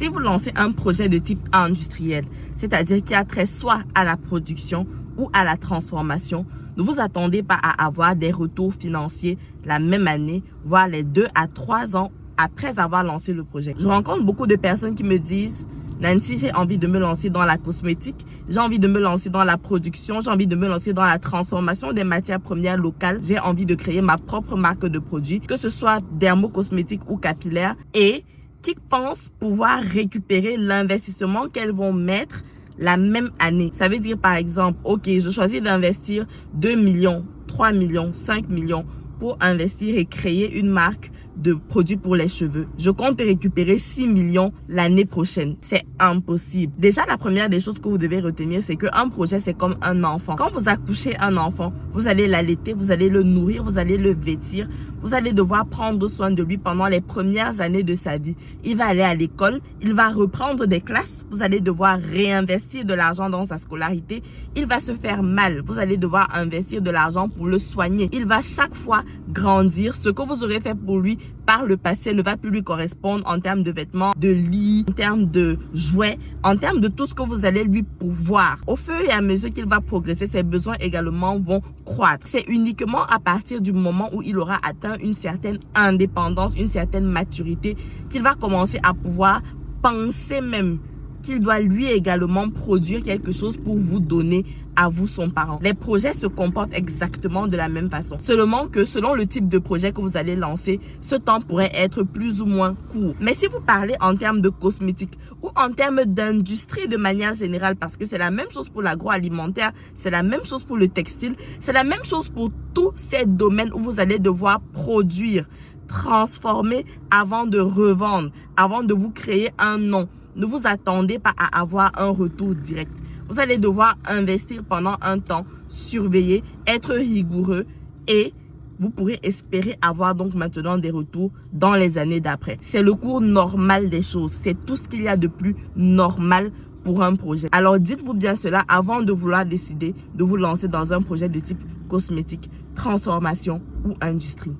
Si vous lancez un projet de type industriel, c'est-à-dire qui a trait soit à la production ou à la transformation, ne vous attendez pas à avoir des retours financiers la même année, voire les 2 à 3 ans après avoir lancé le projet. Je rencontre beaucoup de personnes qui me disent « Nancy, j'ai envie de me lancer dans la cosmétique, j'ai envie de me lancer dans la production, j'ai envie de me lancer dans la transformation des matières premières locales, j'ai envie de créer ma propre marque de produits, que ce soit dermo-cosmétique ou capillaire, et qui pensent pouvoir récupérer l'investissement qu'elles vont mettre la même année. Ça veut dire par exemple, ok, je choisis d'investir 2 millions, 3 millions, 5 millions pour investir et créer une marque de produits pour les cheveux. Je compte récupérer 6 millions l'année prochaine. C'est impossible. Déjà, la première des choses que vous devez retenir, c'est qu'un projet, c'est comme un enfant. Quand vous accouchez un enfant, vous allez l'allaiter, vous allez le nourrir, vous allez le vêtir. Vous allez devoir prendre soin de lui pendant les premières années de sa vie. Il va aller à l'école, il va reprendre des classes, vous allez devoir réinvestir de l'argent dans sa scolarité. Il va se faire mal, vous allez devoir investir de l'argent pour le soigner. Il va chaque fois grandir. Ce que vous aurez fait pour lui par le passé ne va plus lui correspondre en termes de vêtements, de lit, en termes de jouets, en termes de tout ce que vous allez lui pourvoir. Au fur et à mesure qu'il va progresser, ses besoins également vont croître. C'est uniquement à partir du moment où il aura atteint une certaine indépendance, une certaine maturité, qu'il va commencer à pouvoir penser même qu'il doit lui également produire quelque chose pour vous donner à vous, son parent. Les projets se comportent exactement de la même façon. Seulement que selon le type de projet que vous allez lancer, ce temps pourrait être plus ou moins court. Mais si vous parlez en termes de cosmétique ou en termes d'industrie de manière générale, parce que c'est la même chose pour l'agroalimentaire, c'est la même chose pour le textile, c'est la même chose pour tous ces domaines où vous allez devoir produire, transformer avant de revendre, avant de vous créer un nom. Ne vous attendez pas à avoir un retour direct. Vous allez devoir investir pendant un temps, surveiller, être rigoureux et vous pourrez espérer avoir donc maintenant des retours dans les années d'après. C'est le cours normal des choses. C'est tout ce qu'il y a de plus normal pour un projet. Alors dites-vous bien cela avant de vouloir décider de vous lancer dans un projet de type cosmétique, transformation ou industrie.